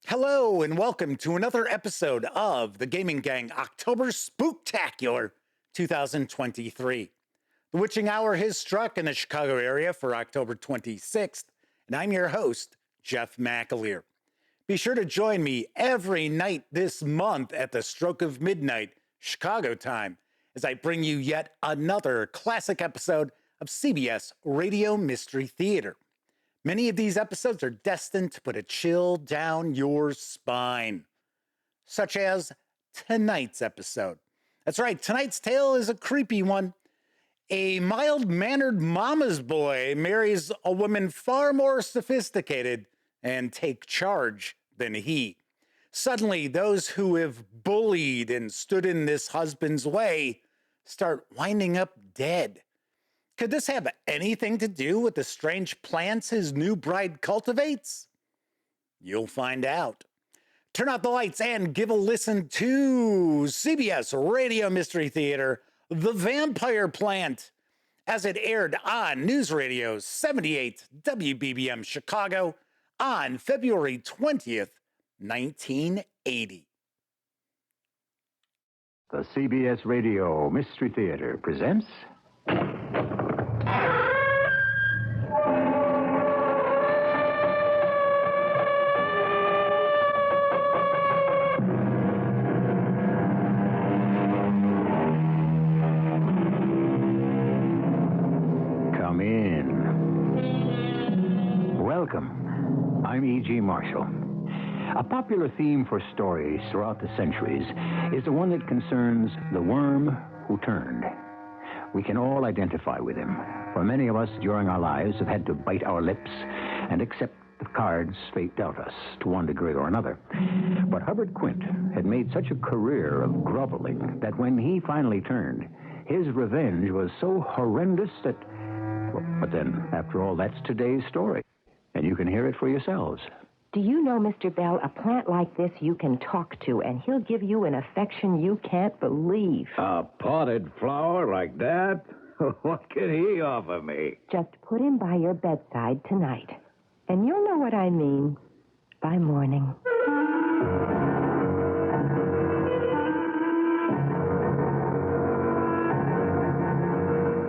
Hello and welcome to another episode of the Gaming Gang October Spooktacular 2023. The witching hour has struck in the Chicago area for October 26th, and I'm your host, Jeff McAleer. Be sure to join me every night this month at the stroke of midnight, Chicago time, as I bring you yet another classic episode of CBS Radio Mystery Theater. Many of these episodes are destined to put a chill down your spine, such as tonight's episode. That's right, tonight's tale is a creepy one. A mild-mannered mama's boy marries a woman far more sophisticated and take charge than he. Suddenly, those who have bullied and stood in this husband's way start winding up dead. Could this have anything to do with the strange plants his new bride cultivates? You'll find out. Turn out the lights and give a listen to CBS Radio Mystery Theater, The Vampire Plant, as it aired on Newsradio 78 WBBM Chicago on February 20th, 1980. The CBS Radio Mystery Theater presents... Come in. Welcome. I'm E.G. Marshall. A popular theme for stories throughout the centuries is the one that concerns the worm who turned. We can all identify with him, for many of us during our lives have had to bite our lips and accept the cards fate dealt us to one degree or another. But Hubbard Quint had made such a career of groveling that when he finally turned, his revenge was so horrendous that... But then, after all, that's today's story, and you can hear it for yourselves. Do you know, Mr. Bell, a plant like this you can talk to, and he'll give you an affection you can't believe. A potted flower like that? What can he offer me? Just put him by your bedside tonight, and you'll know what I mean by morning.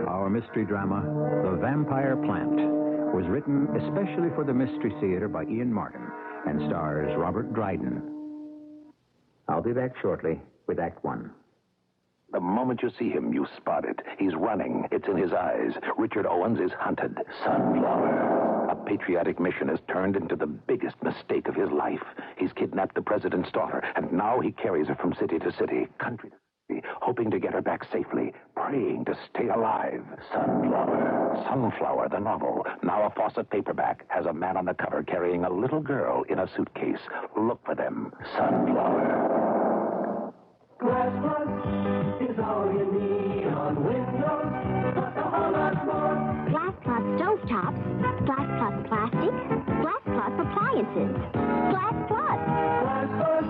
Our mystery drama, The Vampire Plant, was written especially for the Mystery Theater by Ian Martin and stars Robert Dryden. I'll be back shortly with Act One. The moment you see him, you spot it. He's running. It's in his eyes. Richard Owens is hunted. Sunflower. A patriotic mission has turned into the biggest mistake of his life. He's kidnapped the president's daughter, and now he carries her from city to city, country to country, hoping to get her back safely, praying to stay alive. Sunflower. Sunflower, the novel, now a Fawcett paperback, has a man on the cover carrying a little girl in a suitcase. Look for them. Sunflower. Glass Plus is all you need on Windows, but a whole lot more. Glass Plus stovetops, Glass Plus plastic, Glass Plus appliances, Glass Plus. Glass Plus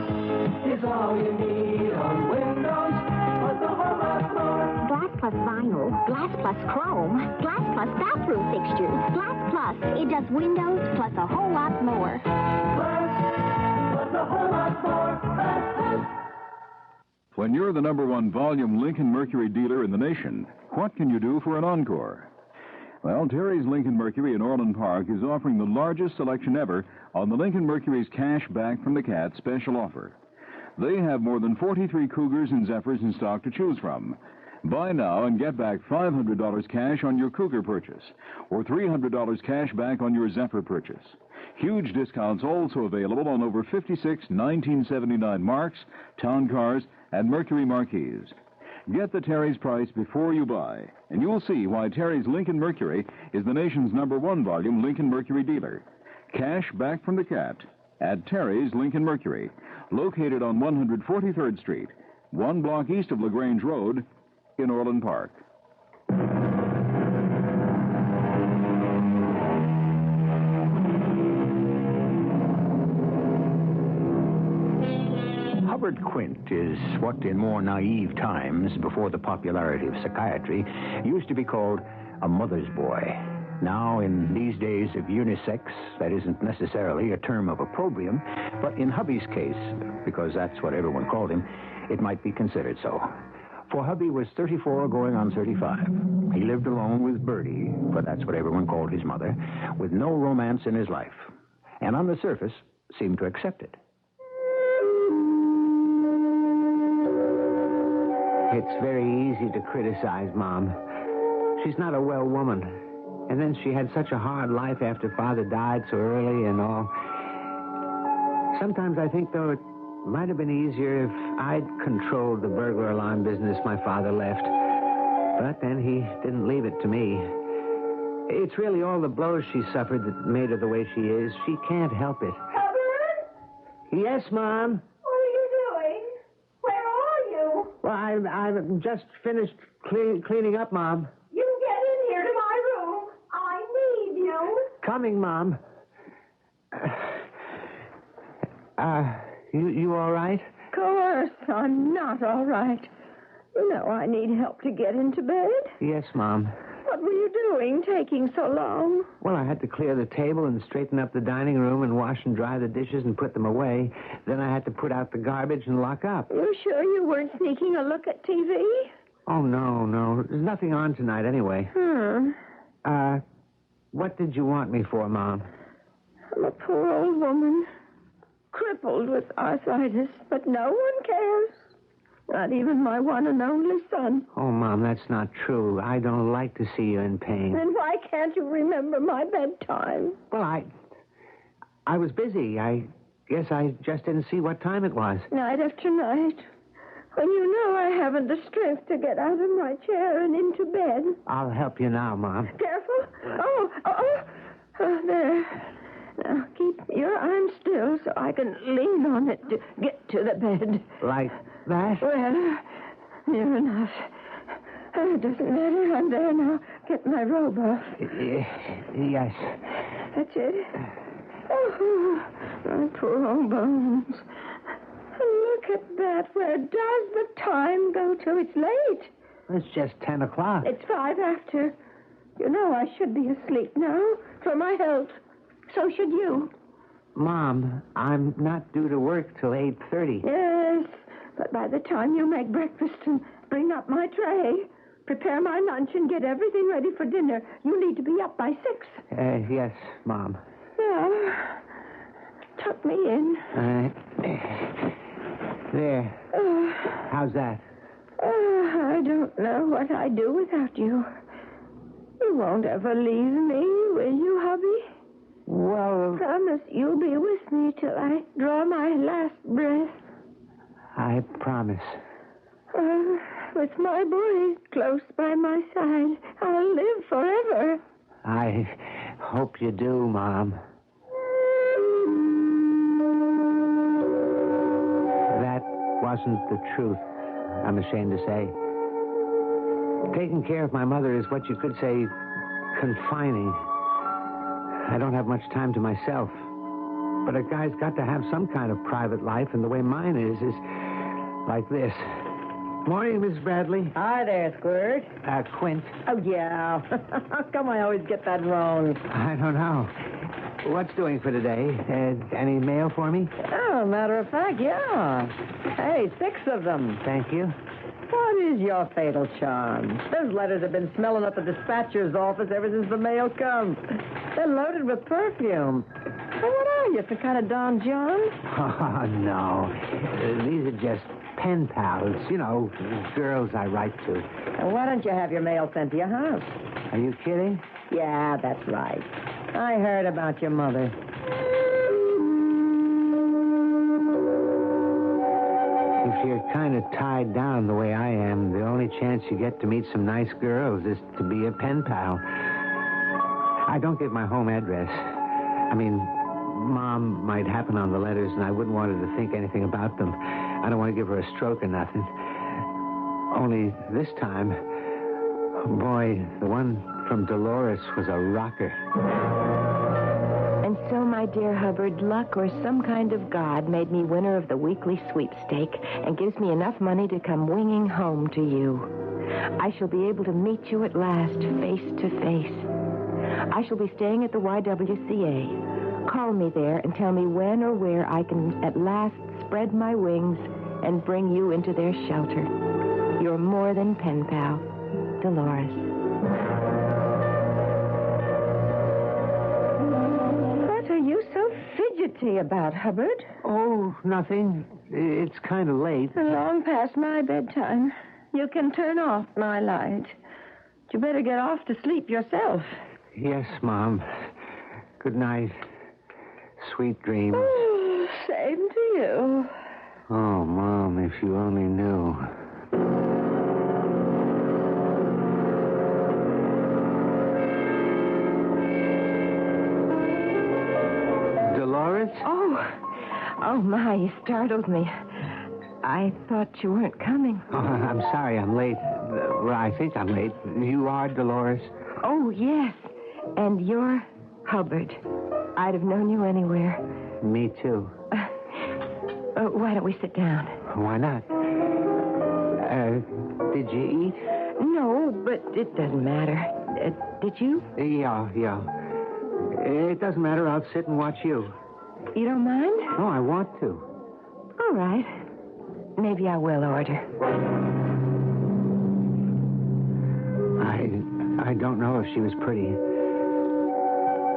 is all you need on Windows, but a whole lot more. Glass Plus vinyl, Glass Plus chrome, Glass Plus bathroom fixtures, Glass Plus. It does windows plus a whole lot more. Glass plus a whole lot more. Glass Plus. When you're the number one volume Lincoln Mercury dealer in the nation, what can you do for an encore? Well, Terry's Lincoln Mercury in Orland Park is offering the largest selection ever on the Lincoln Mercury's Cash Back from the Cat special offer. They have more than 43 Cougars and Zephyrs in stock to choose from. Buy now and get back $500 cash on your Cougar purchase, or $300 cash back on your Zephyr purchase. Huge discounts also available on over 56 1979 Marks, Town Cars, and Mercury Marquees. Get the Terry's price before you buy, and you'll see why Terry's Lincoln Mercury is the nation's number one volume Lincoln Mercury dealer. Cash back from the cat at Terry's Lincoln Mercury, located on 143rd Street, one block east of LaGrange Road in Orland Park. Hubbard Quint is what in more naive times, before the popularity of psychiatry, used to be called a mother's boy. Now, in these days of unisex, that isn't necessarily a term of opprobrium, but in hubby's case, because that's what everyone called him, it might be considered so. For hubby was 34 going on 35. He lived alone with Bertie, for that's what everyone called his mother, with no romance in his life. And on the surface, seemed to accept it. It's very easy to criticize Mom. She's not a well woman. And then she had such a hard life after Father died so early and all. Sometimes I think, though, it might have been easier if I'd controlled the burglar alarm business my father left. But then he didn't leave it to me. It's really all the blows she suffered that made her the way she is. She can't help it. Hubbard? Yes, Mom? What are you doing? Where are you? Well, I've just finished cleaning up, Mom. You get in here to my room. I need you. Coming, Mom. You all right? Of course, I'm not all right. You know I need help to get into bed. Yes, Mom. What were you doing, taking so long? Well, I had to clear the table and straighten up the dining room and wash and dry the dishes and put them away. Then I had to put out the garbage and lock up. You sure you weren't sneaking a look at TV? Oh, no. There's nothing on tonight anyway. What did you want me for, Mom? I'm a poor old woman, crippled with arthritis, but no one cares. Not even my one and only son. Oh, Mom, that's not true. I don't like to see you in pain. Then why can't you remember my bedtime? Well, I was busy. I guess I just didn't see what time it was. Night after night. When you know I haven't the strength to get out of my chair and into bed. I'll help you now, Mom. Careful. Oh, there. Now, keep your arm still so I can lean on it to get to the bed. Like that? Well, near enough. It doesn't matter. I'm there now. Get my robe off. Yes. That's it. Oh, my poor old bones. Look at that. Where does the time go to? It's late. It's just 10 o'clock. It's 5 after. You know I should be asleep now for my health. So should you. Mom, I'm not due to work till 8:30. Yes, but by the time you make breakfast and bring up my tray, prepare my lunch and get everything ready for dinner, you need to be up by 6. Yes, Mom. Now, tuck me in. There. How's that? I don't know what I'd do without you. You won't ever leave me, will you, hubby? Well, Promise you'll be with me till I draw my last breath. I promise. With my boy close by my side, I'll live forever. I hope you do, Mom. That wasn't the truth, I'm ashamed to say. Taking care of my mother is what you could say confining. I don't have much time to myself. But a guy's got to have some kind of private life, and the way mine is like this. Morning, Miss Bradley. Hi there, Squirt. Quint. Oh, yeah. How come I always get that wrong? I don't know. What's doing for today? Any mail for me? Oh, matter of fact, yeah. Hey, 6 of them. Thank you. What is your fatal charm? Those letters have been smelling up the dispatcher's office ever since the mail come. They're loaded with perfume. Well, what are you, some kind of Don John? Oh, no. These are just pen pals. You know, girls I write to. Well, why don't you have your mail sent to your house? Are you kidding? Yeah, that's right. I heard about your mother. If you're kind of tied down the way I am, the only chance you get to meet some nice girls is to be a pen pal. I don't give my home address. I mean, Mom might happen on the letters, and I wouldn't want her to think anything about them. I don't want to give her a stroke or nothing. Only this time, boy, the one from Dolores was a rocker. And so, my dear Hubbard, luck or some kind of God made me winner of the weekly sweepstake and gives me enough money to come winging home to you. I shall be able to meet you at last, face to face. I shall be staying at the YWCA. Call me there and tell me when or where I can at last spread my wings and bring you into their shelter. Your more than pen pal, Dolores. What are you so fidgety about, Hubbard? Oh, nothing. It's kind of late. Long past my bedtime. You can turn off my light. You better get off to sleep yourself. Yes, Mom. Good night. Sweet dreams. Oh, same to you. Oh, Mom, if you only knew. Dolores? Oh, my, you startled me. I thought you weren't coming. Oh, I'm sorry I'm late. Well, I think I'm late. You are Dolores? Oh, yes. And you're Hubbard. I'd have known you anywhere. Me too. Why don't we sit down? Why not? Did you eat? No, but it doesn't matter. Did you? Yeah. It doesn't matter. I'll sit and watch you. You don't mind? No, I want to. All right. Maybe I will order. I don't know if she was pretty.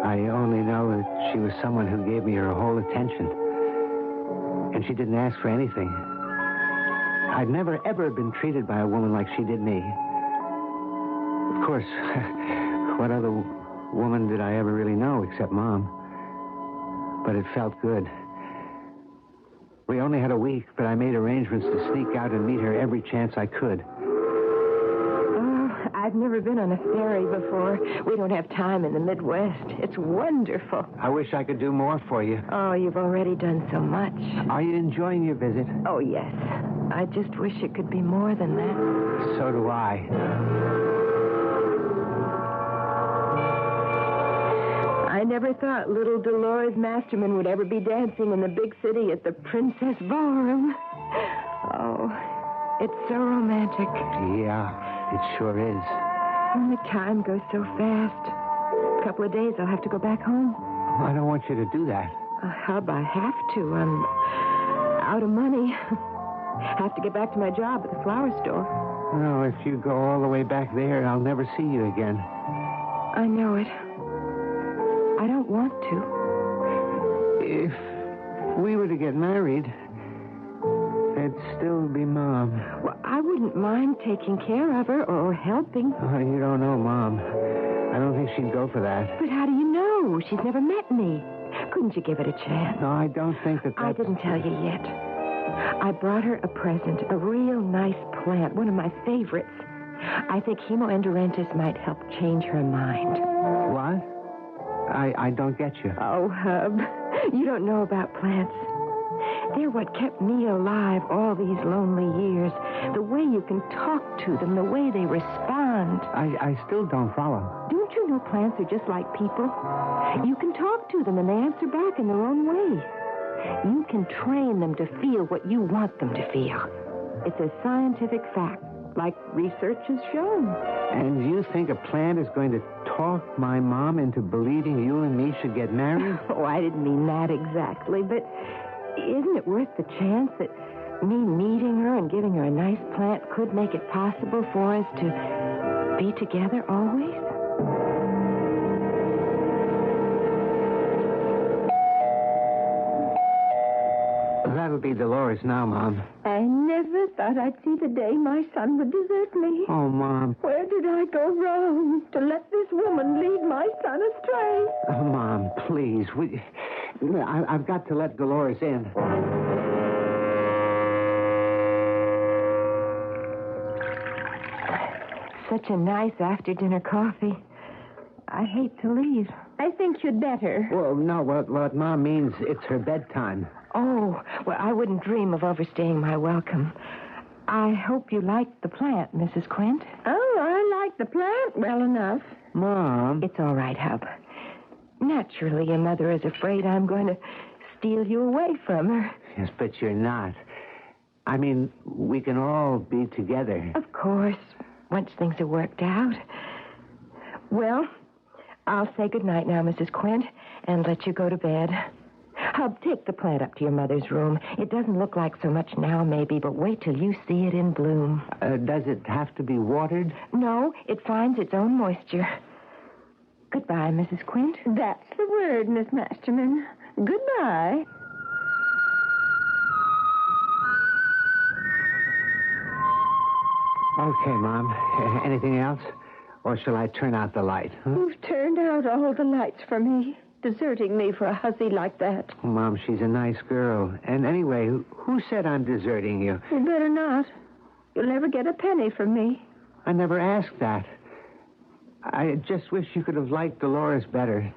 I only know that she was someone who gave me her whole attention. And she didn't ask for anything. I'd never, ever been treated by a woman like she did me. Of course, what other woman did I ever really know except Mom? But it felt good. We only had a week, but I made arrangements to sneak out and meet her every chance I could. Oh, I've never been on a ferry before. We don't have time in the Midwest. It's wonderful. I wish I could do more for you. Oh, you've already done so much. Are you enjoying your visit? Oh, yes. I just wish it could be more than that. So do I. I never thought little Dolores Masterman would ever be dancing in the big city at the Princess Ballroom. Oh, it's so romantic. Yeah, it sure is. And the time goes so fast. A couple of days I'll have to go back home. I don't want you to do that. Hub, I have to. I'm out of money. Have to get back to my job at the flower store. No, if you go all the way back there, I'll never see you again. I know it. I don't want to. If we were to get married, it'd still be Mom. Well, I wouldn't mind taking care of her or helping. Oh, you don't know Mom. I don't think she'd go for that. But how do you know? She's never met me. Couldn't you give it a chance? No, I don't think that. I didn't tell you yet. I brought her a present, a real nice plant, one of my favorites. I think hemoendurentitis might help change her mind. What? I don't get you. Oh, Hub, you don't know about plants. They're what kept me alive all these lonely years. The way you can talk to them, the way they respond. I still don't follow. Don't you know plants are just like people? You can talk to them and they answer back in their own way. You can train them to feel what you want them to feel. It's a scientific fact, like research has shown. And you think a plant is going to talk my mom into believing you and me should get married? Oh, I didn't mean that exactly, but isn't it worth the chance that me meeting her and giving her a nice plant could make it possible for us to be together always? That'll be Dolores now, Mom. I never thought I'd see the day my son would desert me. Oh, Mom. Where did I go wrong to let this woman lead my son astray? Oh, Mom, please. I've got to let Dolores in. Such a nice after-dinner coffee. I hate to leave. I think you'd better. Well, no, what Mom means, it's her bedtime. Oh, well, I wouldn't dream of overstaying my welcome. I hope you like the plant, Mrs. Quint. Oh, I like the plant well enough. Mom. It's all right, Hub. Naturally, your mother is afraid I'm going to steal you away from her. Yes, but you're not. I mean, we can all be together. Of course, once things are worked out. Well, I'll say goodnight now, Mrs. Quint, and let you go to bed. Hub, take the plant up to your mother's room. It doesn't look like so much now, maybe, but wait till you see it in bloom. Does it have to be watered? No, it finds its own moisture. Goodbye, Mrs. Quint. That's the word, Miss Masterman. Goodbye. Okay, Mom. Anything else? Or shall I turn out the light? Huh? You've turned out all the lights for me, deserting me for a hussy like that. Oh, Mom, she's a nice girl. And anyway, who said I'm deserting you? You better not. You'll never get a penny from me. I never asked that. I just wish you could have liked Dolores better.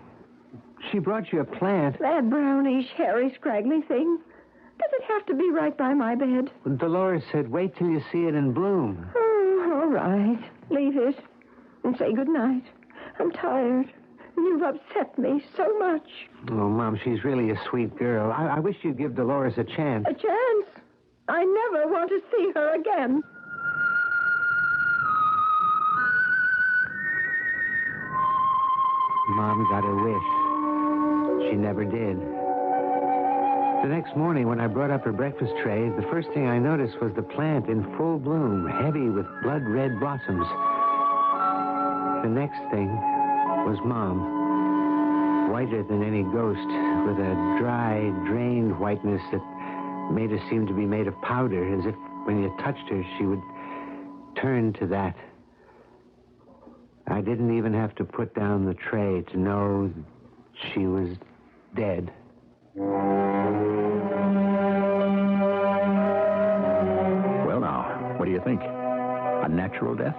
She brought you a plant. That brownish, hairy, scraggly thing. Does it have to be right by my bed? Dolores said, wait till you see it in bloom. Oh, all right. Leave it. And say goodnight. I'm tired. You've upset me so much. Oh, Mom, she's really a sweet girl. I wish you'd give Dolores a chance. A chance? I never want to see her again. Mom got her wish. She never did. The next morning, when I brought up her breakfast tray, the first thing I noticed was the plant in full bloom, heavy with blood-red blossoms. The next thing was Mom, whiter than any ghost, with a dry, drained whiteness that made her seem to be made of powder, as if when you touched her, she would turn to that. I didn't even have to put down the tray to know she was dead. Well, now, what do you think? A natural death?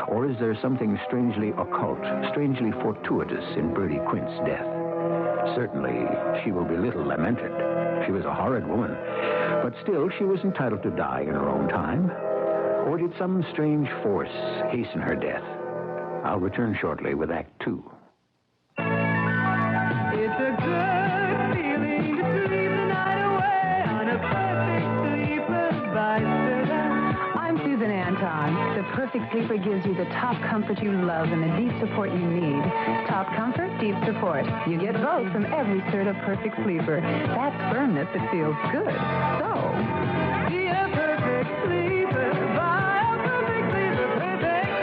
Or is there something strangely occult, strangely fortuitous in Bertie Quint's death? Certainly, she will be little lamented. She was a horrid woman. But still, she was entitled to die in her own time. Or did some strange force hasten her death? I'll return shortly with Act 2. It's a good feeling to sleep the night away on a perfect sleeper by Serta. I'm Susan Anton. The Perfect Sleeper gives you the top comfort you love and the deep support you need. Top comfort, deep support. You get both from every Serta Perfect Sleeper. That's firmness that feels good. So, Be a perfect sleeper by a perfect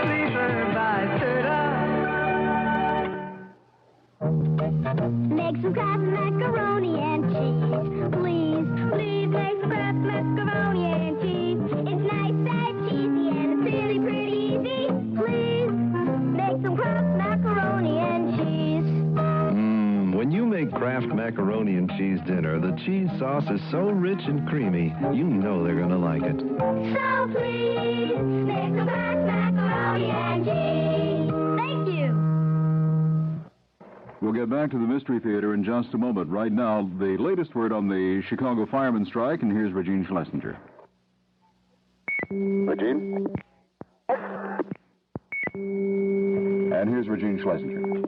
sleeper by Serta. Make some Kraft macaroni and cheese. Please, please make some Kraft macaroni and cheese. It's nice and cheesy and it's really pretty easy. Please, make some Kraft macaroni and cheese. When you make Kraft macaroni and cheese dinner, the cheese sauce is so rich and creamy, you know they're going to like it. So please, make some Kraft macaroni and cheese. Thank you. We'll get back to the Mystery Theater in just a moment. Right now, the latest word on the Chicago fireman strike, and here's Regine Schlesinger. Regine? And here's Regine Schlesinger.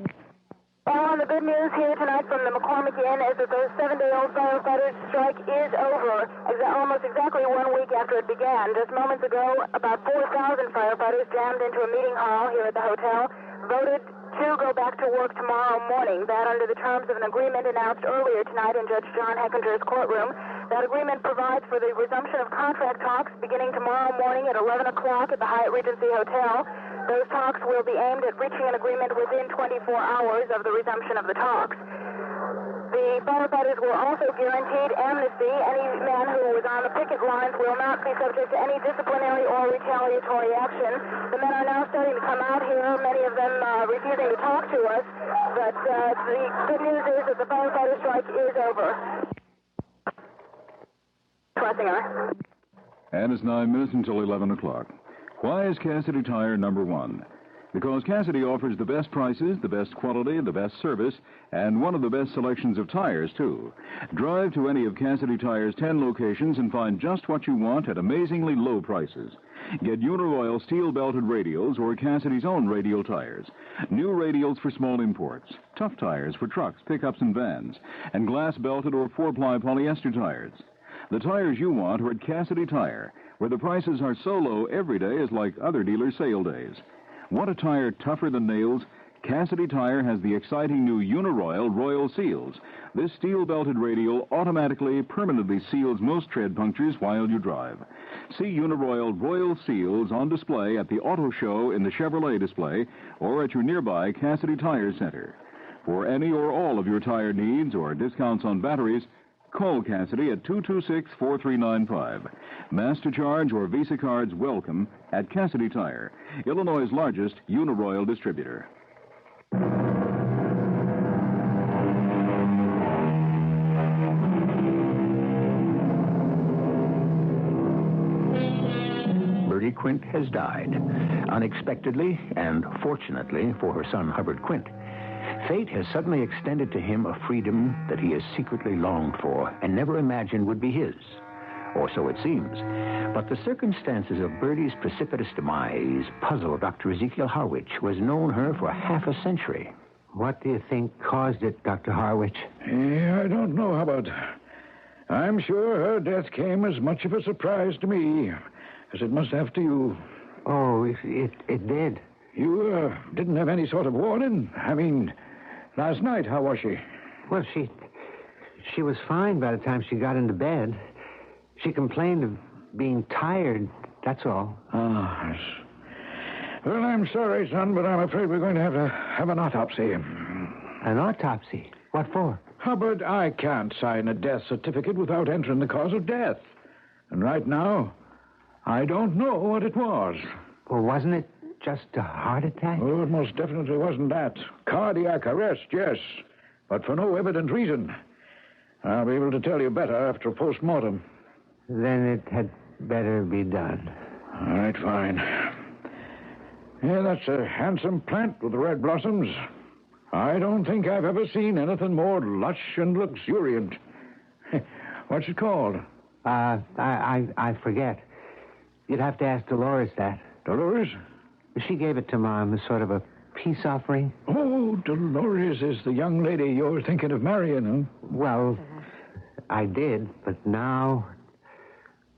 Well, the good news here tonight from the McCormick Inn is that the 7-day-old firefighters' strike is over, almost exactly 1 week after it began. Just moments ago, about 4,000 firefighters jammed into a meeting hall here at the hotel, voted to go back to work tomorrow morning. That under the terms of an agreement announced earlier tonight in Judge John Heckinger's courtroom. That agreement provides for the resumption of contract talks beginning tomorrow morning at 11 o'clock at the Hyatt Regency Hotel. Those talks will be aimed at reaching an agreement within 24 hours of the resumption of the talks. The firefighters were also guaranteed amnesty. Any man who was on the picket lines will not be subject to any disciplinary or retaliatory action. The men are now starting to come out here, many of them refusing to talk to us. But the good news is that the firefighter strike is over. Schlesinger. And it's 9 minutes until 11 o'clock. Why is Cassidy Tire number one? Because Cassidy offers the best prices, the best quality, the best service, and one of the best selections of tires, too. Drive to any of Cassidy Tire's 10 locations and find just what you want at amazingly low prices. Get Uniroyal steel-belted radials or Cassidy's own radial tires. New radials for small imports. Tough tires for trucks, pickups, and vans. And glass-belted or 4-ply polyester tires. The tires you want are at Cassidy Tire, where the prices are so low every day is like other dealers' sale days. Want a tire tougher than nails? Cassidy Tire has the exciting new Uniroyal Royal Seals. This steel-belted radial automatically, permanently seals most tread punctures while you drive. See Uniroyal Royal Seals on display at the Auto Show in the Chevrolet display or at your nearby Cassidy Tire Center. For any or all of your tire needs or discounts on batteries, call Cassidy at 226-4395. Master Charge or Visa cards welcome at Cassidy Tire, Illinois' largest Uniroyal distributor. Bertie Quint has died, unexpectedly and fortunately for her son Hubbard Quint. Fate has suddenly extended to him a freedom that he has secretly longed for and never imagined would be his. Or so it seems. But the circumstances of Bertie's precipitous demise puzzle Dr. Ezekiel Harwich, who has known her for half a century. What do you think caused it, Dr. Harwich? I don't know, Hubbard. I'm sure her death came as much of a surprise to me as it must have to you. Oh, it did. You didn't have any sort of warning? I mean, last night, how was she? Well, she was fine by the time she got into bed. She complained of being tired, that's all. Ah, yes. Well, I'm sorry, son, but I'm afraid we're going to have an autopsy. An autopsy? What for? Hubbard, I can't sign a death certificate without entering the cause of death. And right now, I don't know what it was. Well, wasn't it just a heart attack? Oh, it most definitely wasn't that. Cardiac arrest, yes, but for no evident reason. I'll be able to tell you better after a post-mortem. Then it had better be done. All right, fine. Yeah, that's a handsome plant with the red blossoms. I don't think I've ever seen anything more lush and luxuriant. What's it called? I forget. You'd have to ask Dolores that. Dolores? She gave it to Mom as sort of a peace offering. Oh, Dolores is the young lady you're thinking of marrying, huh? Well, I did, but now,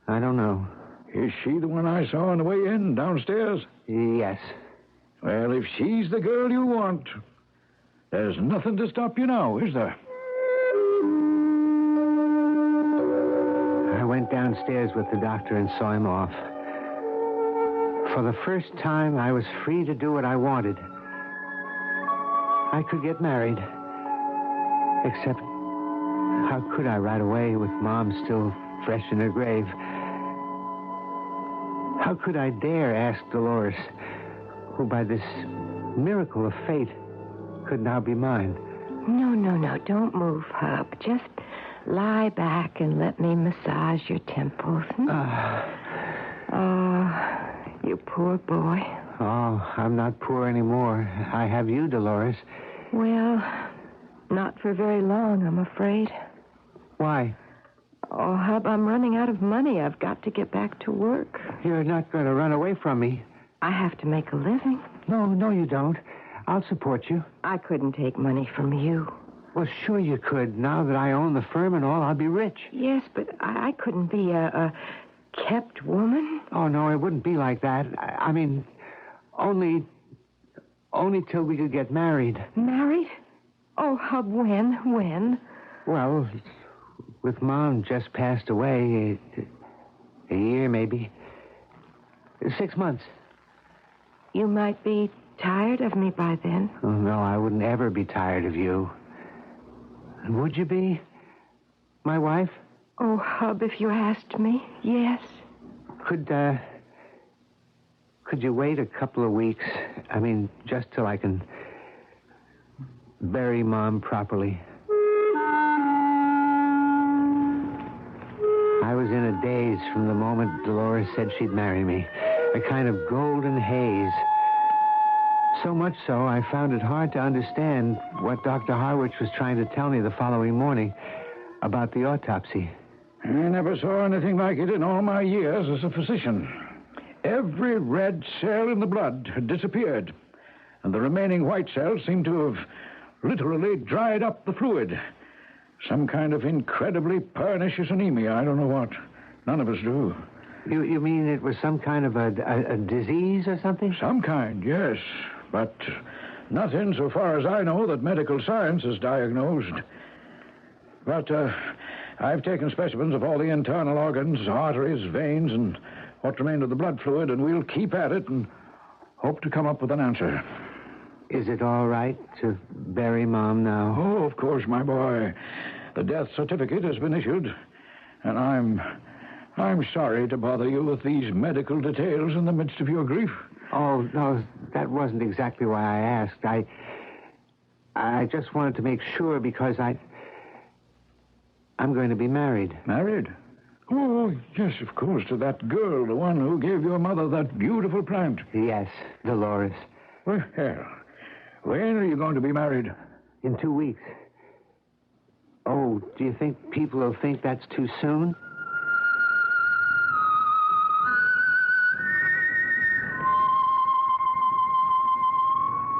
I don't know. Is she the one I saw on the way in, downstairs? Yes. Well, if she's the girl you want, there's nothing to stop you now, is there? I went downstairs with the doctor and saw him off. For the first time, I was free to do what I wanted. I could get married. Except, how could I right away with Mom still fresh in her grave? How could I dare ask Dolores, who by this miracle of fate could now be mine? No, don't move, Hub. Just lie back and let me massage your temples. You poor boy. Oh, I'm not poor anymore. I have you, Dolores. Well, not for very long, I'm afraid. Why? Oh, Hub, I'm running out of money. I've got to get back to work. You're not going to run away from me. I have to make a living. No, you don't. I'll support you. I couldn't take money from you. Well, sure you could. Now that I own the firm and all, I'll be rich. Yes, but I couldn't be a kept woman. Oh, no, it wouldn't be like that. I mean, only till we could get married. Married? Oh, Hub, when? Well, with Mom just passed away, a year maybe. 6 months. You might be tired of me by then. Oh, no, I wouldn't ever be tired of you. And would you be my wife? Oh, Hub, if you asked me, yes. Could you wait a couple of weeks? I mean, just till I can bury Mom properly. I was in a daze from the moment Dolores said she'd marry me. A kind of golden haze. So much so, I found it hard to understand what Dr. Harwich was trying to tell me the following morning about the autopsy. I never saw anything like it in all my years as a physician. Every red cell in the blood had disappeared, and the remaining white cells seemed to have literally dried up the fluid. Some kind of incredibly pernicious anemia. I don't know what. None of us do. You mean it was some kind of a disease or something? Some kind, yes. But Nothing, so far as I know, that medical science has diagnosed. But I've taken specimens of all the internal organs, arteries, veins, and what remained of the blood fluid, and we'll keep at it and hope to come up with an answer. Is it all right to bury Mom now? Oh, of course, my boy. The death certificate has been issued, and I'm sorry to bother you with these medical details in the midst of your grief. Oh, no, that wasn't exactly why I asked. I just wanted to make sure because I'm going to be married. Married? Oh, yes, of course, to that girl, the one who gave your mother that beautiful plant. Yes, Dolores. Well, when are you going to be married? In 2 weeks. Oh, do you think people will think that's too soon?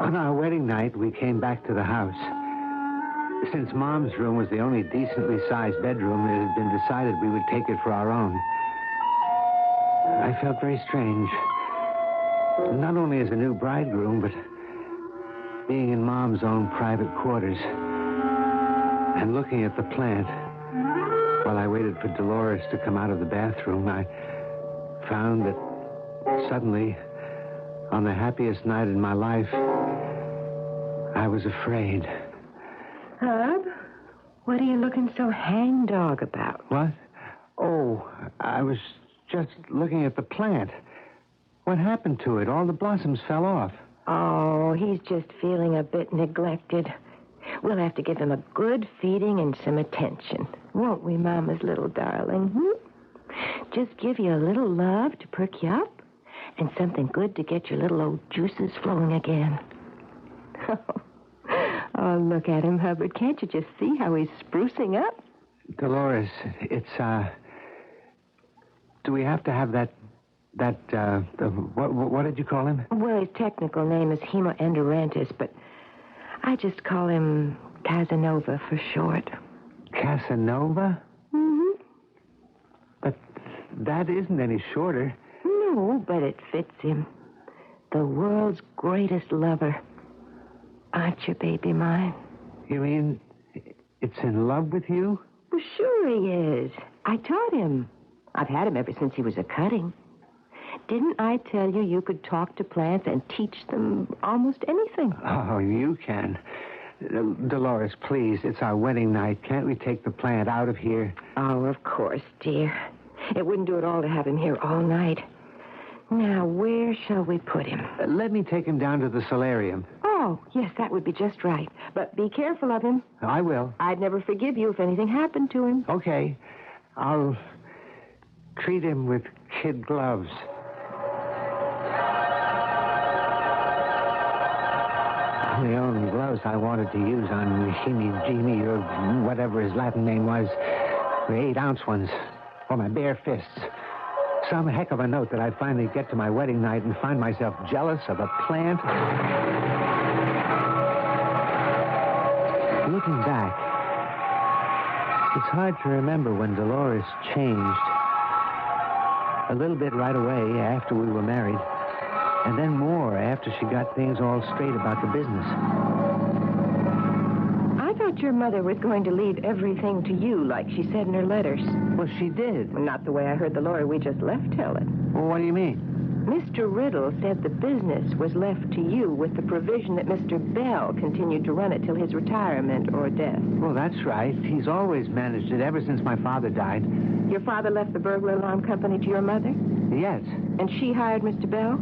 On our wedding night, we came back to the house. Since Mom's room was the only decently sized bedroom, it had been decided we would take it for our own. I felt very strange. Not only as a new bridegroom, but being in Mom's own private quarters and looking at the plant. While I waited for Dolores to come out of the bathroom, I found that suddenly, on the happiest night in my life, I was afraid. Hub, what are you looking so hangdog about? What? Oh, I was just looking at the plant. What happened to it? All the blossoms fell off. Oh, he's just feeling a bit neglected. We'll have to give him a good feeding and some attention. Won't we, Mama's little darling? Just give you a little love to perk you up and something good to get your little old juices flowing again. Oh, look at him, Hubbard. Can't you just see how he's sprucing up? Dolores, it's, do we have to have what did you call him? Well, his technical name is hemoendorantis, but I just call him Casanova for short. Casanova? Mm-hmm. But that isn't any shorter. No, but it fits him. The world's greatest lover. Aren't you, baby mine? You mean it's in love with you? Well, sure he is. I taught him. I've had him ever since he was a cutting. Didn't I tell you you could talk to plants and teach them almost anything? Oh, you can. Dolores, please, it's our wedding night. Can't we take the plant out of here? Oh, of course, dear. It wouldn't do at all to have him here all night. Now, where shall we put him? Let me take him down to the solarium. Oh, yes, that would be just right. But be careful of him. I will. I'd never forgive you if anything happened to him. Okay. I'll treat him with kid gloves. The only gloves I wanted to use on Jimmy, or whatever his Latin name was, were 8-ounce ones, for my bare fists. Some heck of a note that I'd finally get to my wedding night and find myself jealous of a plant. Looking back, it's hard to remember when Dolores changed. A little bit right away after we were married, and then more after she got things all straight about the business. I thought your mother was going to leave everything to you, like she said in her letters. Well, she did. Not the way I heard the lawyer we just left tell it. Well, what do you mean? Mr. Riddle said the business was left to you with the provision that Mr. Bell continued to run it till his retirement or death. Well, that's right. He's always managed it ever since my father died. Your father left the burglar alarm company to your mother? Yes. And she hired Mr. Bell?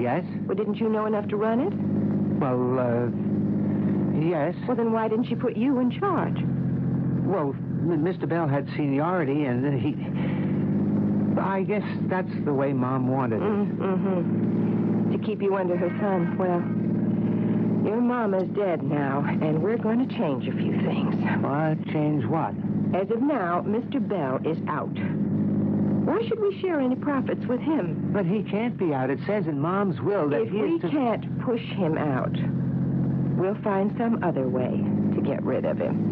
Yes. Well, didn't you know enough to run it? Well, yes. Well, then why didn't she put you in charge? Well, Mr. Bell had seniority, and I guess that's the way Mom wanted it. Mm-hmm. To keep you under her thumb. Well, your mom is dead now, and we're going to change a few things. What? Change what? As of now, Mr. Bell is out. Why should we share any profits with him? But he can't be out. It says in Mom's will that if we can't push him out, we'll find some other way to get rid of him.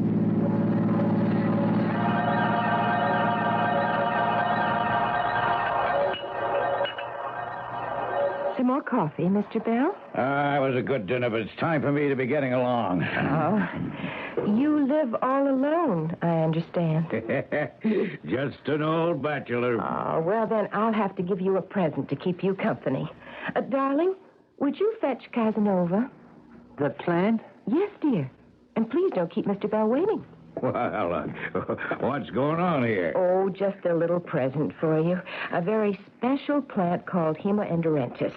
more coffee, Mr. Bell? It was a good dinner, but it's time for me to be getting along. Oh, you live all alone, I understand. Just an old bachelor. Oh, well, then I'll have to give you a present to keep you company. Darling, would you fetch Casanova? The plant? Yes, dear. And please don't keep Mr. Bell waiting. Well, what's going on here? Oh, just a little present for you. A very special plant called Hemoendorentis.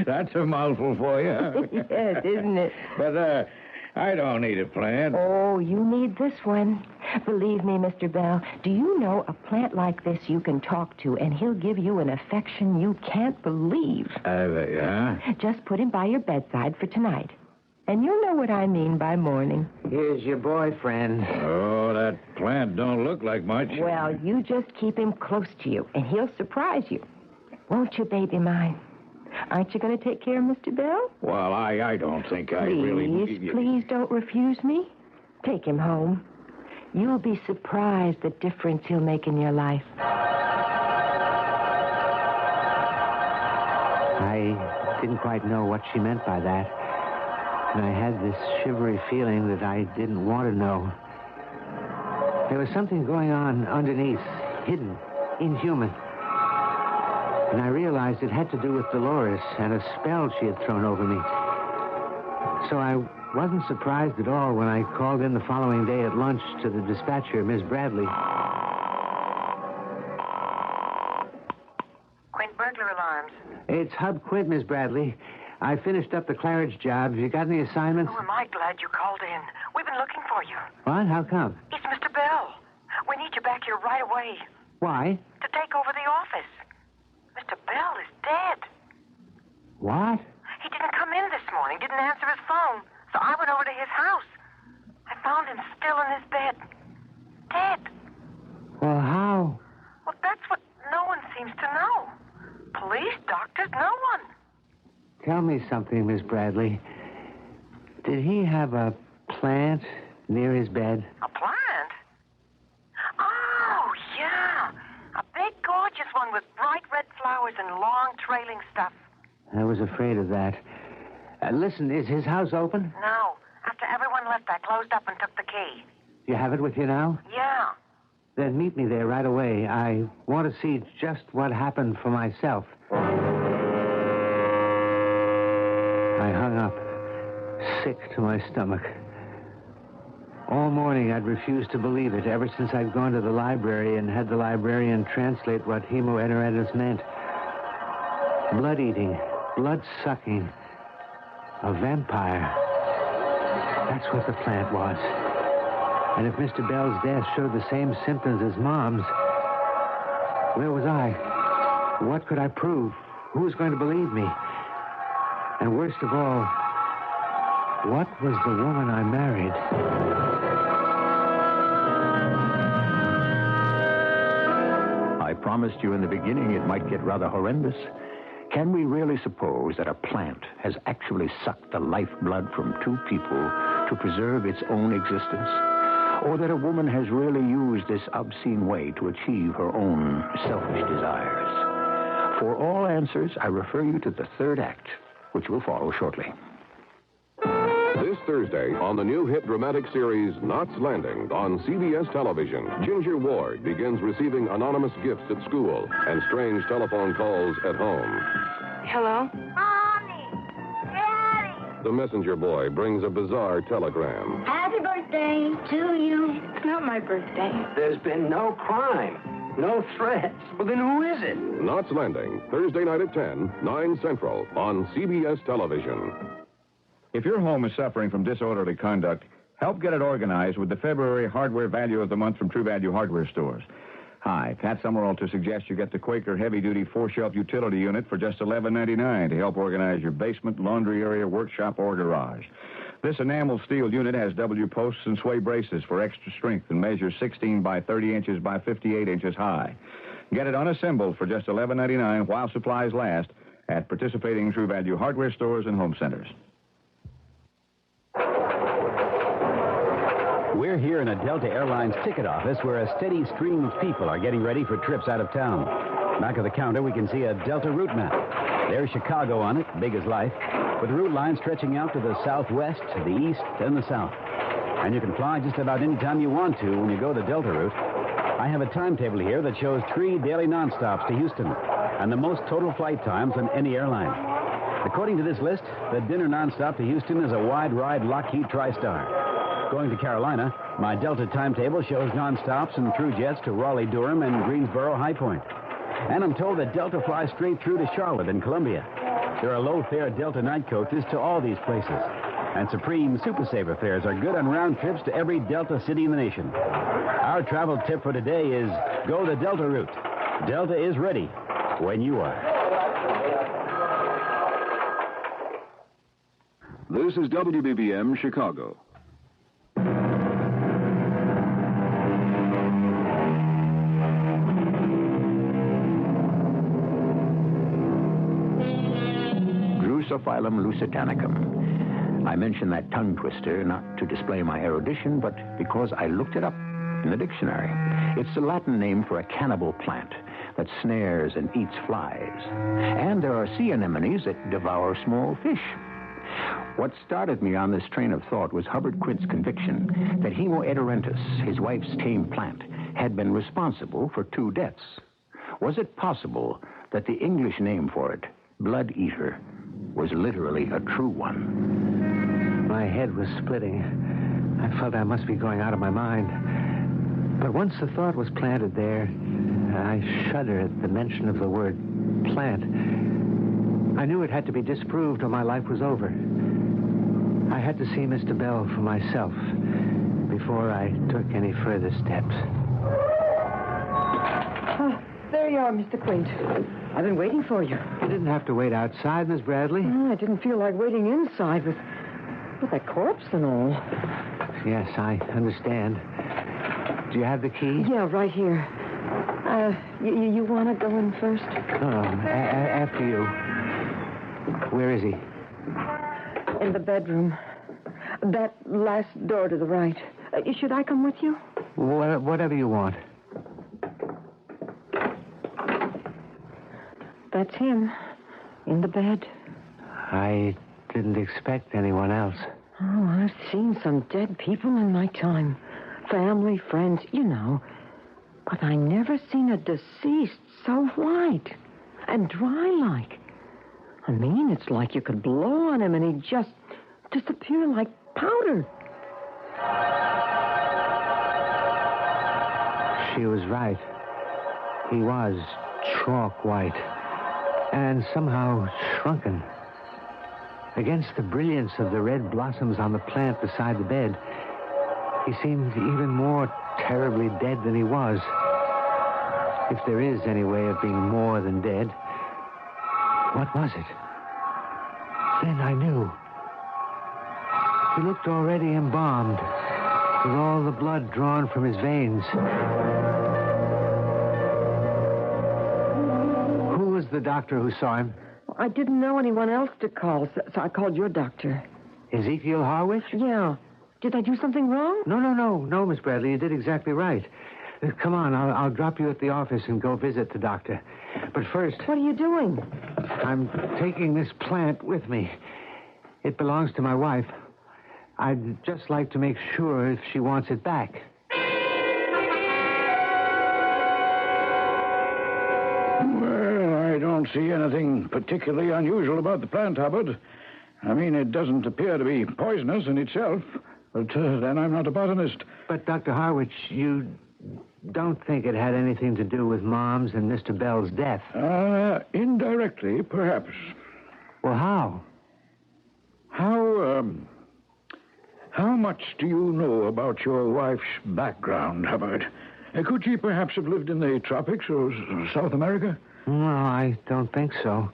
That's a mouthful for you. Yes, isn't it? But, I don't need a plant. Oh, you need this one. Believe me, Mr. Bell, do you know a plant like this you can talk to, and he'll give you an affection you can't believe? Yeah? Just put him by your bedside for tonight. And you'll know what I mean by morning. Here's your boyfriend. Oh, that plant don't look like much. Well, you just keep him close to you, and he'll surprise you. Won't you, baby mine? Aren't you going to take care of Mr. Bell? Well, I don't think I really need... Please don't refuse me. Take him home. You'll be surprised the difference he'll make in your life. I didn't quite know what she meant by that. And I had this shivery feeling that I didn't want to know. There was something going on underneath, hidden, inhuman. And I realized it had to do with Dolores and a spell she had thrown over me. So I wasn't surprised at all when I called in the following day at lunch to the dispatcher, Miss Bradley. Quint burglar alarms. It's Hub Quint, Miss Bradley. I finished up the Claridge job. You got any assignments? Oh, am I glad you called in. We've been looking for you. What? How come? It's Mr. Bell. We need you back here right away Why? to take over the office. Mr. Bell is dead. What? He didn't come in this morning, didn't answer his phone. So I went over to his house. I found him still in his bed. Dead. Well, how? Well, that's what no one seems to know. Police, doctors, no one. Tell me something, Miss Bradley. Did he have a plant near his bed? A plant? Oh, yeah. A big, gorgeous one with bright red flowers and long, trailing stuff. I was afraid of that. Listen, is his house open? No. After everyone left, I closed up and took the key. You have it with you now? Yeah. Then meet me there right away. I want to see just what happened for myself. I hung up, sick to my stomach. All morning, I'd refused to believe it, ever since I'd gone to the library and had the librarian translate what hemoendorentis meant. Blood-eating, blood-sucking, a vampire. That's what the plant was. And if Mr. Bell's death showed the same symptoms as Mom's, where was I? What could I prove? Who was going to believe me? And worst of all, what was the woman I married? I promised you in the beginning it might get rather horrendous. Can we really suppose that a plant has actually sucked the lifeblood from two people to preserve its own existence? Or that a woman has really used this obscene way to achieve her own selfish desires? For all answers, I refer you to the third act, which will follow shortly. This Thursday on the new hit dramatic series Knots Landing on CBS television, Ginger Ward begins receiving anonymous gifts at school and strange telephone calls at home. Hello? Mommy! Daddy! The messenger boy brings a bizarre telegram. Happy birthday to you. It's not my birthday. There's been no crime, no threats. Well, then who is it? Knots Landing, Thursday night at 10, 9 Central on CBS television. If your home is suffering from disorderly conduct, help get it organized with the February hardware value of the month from True Value Hardware Stores. Hi, Pat Summerall to suggest you get the Quaker heavy-duty 4-shelf utility unit for just $11.99 to help organize your basement, laundry area, workshop, or garage. This enamel steel unit has W posts and sway braces for extra strength and measures 16 by 30 inches by 58 inches high. Get it unassembled for just $11.99 while supplies last at participating True Value Hardware Stores and home centers. We're here in a Delta Airlines ticket office where a steady stream of people are getting ready for trips out of town. Back of the counter, we can see a Delta route map. There's Chicago on it, big as life, with route lines stretching out to the southwest, the east, and the south. And you can fly just about any time you want to when you go the Delta route. I have a timetable here that shows 3 daily nonstops to Houston and the most total flight times on any airline. According to this list, the dinner nonstop to Houston is a wide-ride Lockheed TriStar. Going to Carolina, my Delta timetable shows nonstops and through jets to Raleigh-Durham and Greensboro High Point. And I'm told that Delta flies straight through to Charlotte and Columbia. There are low-fare Delta night coaches to all these places. And Supreme Super Saver fares are good on round trips to every Delta city in the nation. Our travel tip for today is go the Delta route. Delta is ready when you are. This is WBBM Chicago. Drosophilum lusitanicum. I mention that tongue twister not to display my erudition, but because I looked it up in the dictionary. It's the Latin name for a cannibal plant that snares and eats flies. And there are sea anemones that devour small fish. What started me on this train of thought was Hubbard Quid's conviction that Hemo edorentus, his wife's tame plant, had been responsible for 2 deaths. Was it possible that the English name for it, blood eater, was literally a true one? My head was splitting. I felt I must be going out of my mind. But once the thought was planted there, I shuddered at the mention of the word plant. I knew it had to be disproved or my life was over. I had to see Mr. Bell for myself before I took any further steps. Oh, there you are, Mr. Quint. I've been waiting for you. You didn't have to wait outside, Miss Bradley. I didn't feel like waiting inside with that corpse and all. Yes, I understand. Do you have the key? Yeah, right here. You want to go in first? No, after you. Where is he? In the bedroom. That last door to the right. Should I come with you? Whatever you want. That's him. In the bed. I didn't expect anyone else. Oh, I've seen some dead people in my time. Family, friends, you know. But I never seen a deceased so white and dry-like. I mean, it's like you could blow on him and he'd just disappear like powder. She was right. He was chalk white and somehow shrunken. Against the brilliance of the red blossoms on the plant beside the bed, he seemed even more terribly dead than he was. If there is any way of being more than dead. What was it? Then I knew. He looked already embalmed, with all the blood drawn from his veins. Who was the doctor who saw him? I didn't know anyone else to call, so I called your doctor. Ezekiel Harwich? Yeah. Did I do something wrong? No, Miss Bradley. You did exactly right. Come on, I'll drop you at the office and go visit the doctor. But first... What are you doing? I'm taking this plant with me. It belongs to my wife. I'd just like to make sure if she wants it back. Well, I don't see anything particularly unusual about the plant, Hubbard. I mean, it doesn't appear to be poisonous in itself. But then I'm not a botanist. But, Dr. Harwich, you don't think it had anything to do with Mom's and Mr. Bell's death? Indirectly, perhaps. Well, how? How much do you know about your wife's background, Hubbard? Could she perhaps have lived in the tropics or South America? No, I don't think so.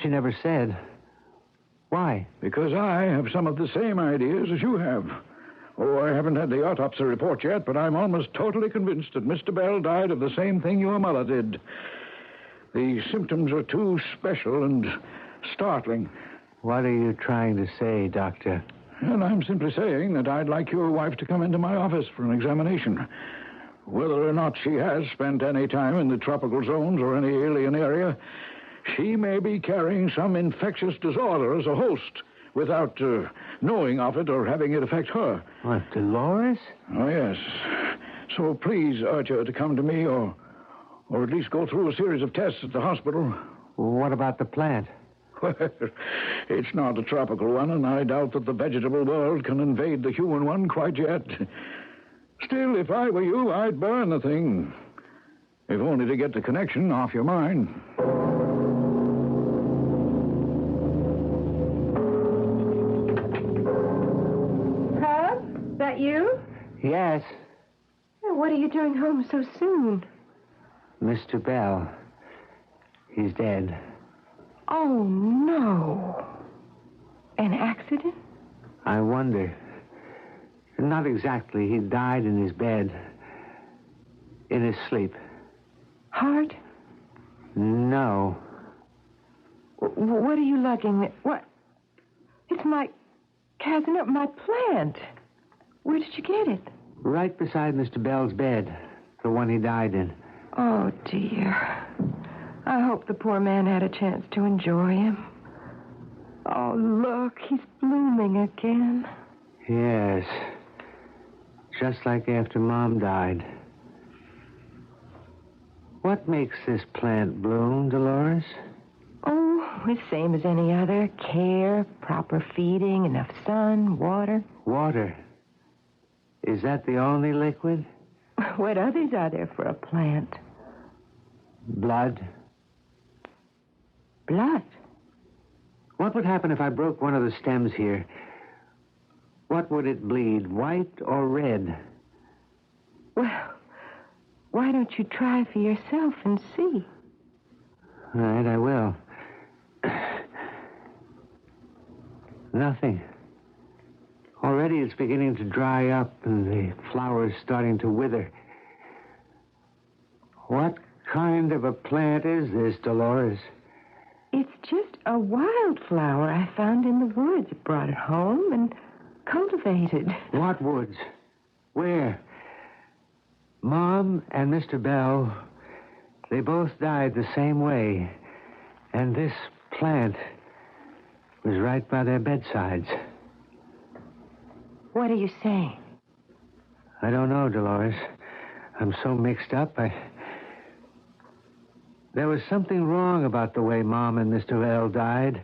She never said. Why? Because I have some of the same ideas as you have. Oh, I haven't had the autopsy report yet, but I'm almost totally convinced that Mr. Bell died of the same thing your mother did. The symptoms are too special and startling. What are you trying to say, Doctor? And I'm simply saying that I'd like your wife to come into my office for an examination. Whether or not she has spent any time in the tropical zones or any alien area, she may be carrying some infectious disorder as a host without knowing of it or having it affect her. What, Dolores? Oh, yes. So please urge her to come to me or at least go through a series of tests at the hospital. What about the plant? Well, it's not a tropical one, and I doubt that the vegetable world can invade the human one quite yet. Still, if I were you, I'd burn the thing. If only to get the connection off your mind. Hub, that you? Yes. What are you doing home so soon? Mr. Bell. He's dead. Oh, no. An accident? I wonder. Not exactly. He died in his bed. In his sleep. Heart? No. What are you lugging? What? It's my cabinet, my plant. Where did you get it? Right beside Mr. Bell's bed. The one he died in. Oh, dear. I hope the poor man had a chance to enjoy him. Oh, look, he's blooming again. Yes. Just like after Mom died. What makes this plant bloom, Dolores? Oh, the same as any other. Care, proper feeding, enough sun, water. Water. Is that the only liquid? What others are there for a plant? Blood. Blood? What would happen if I broke one of the stems here? What would it bleed, white or red? Well, why don't you try for yourself and see? All right, I will. Nothing. Already it's beginning to dry up and the flowers starting to wither. What kind of a plant is this, Dolores? It's just a wildflower I found in the woods. Brought it home and cultivated. What woods? Where? Mom and Mr. Bell, they both died the same way. And this plant was right by their bedsides. What are you saying? I don't know, Dolores. I'm so mixed up. There was something wrong about the way Mom and Mr. Bell died.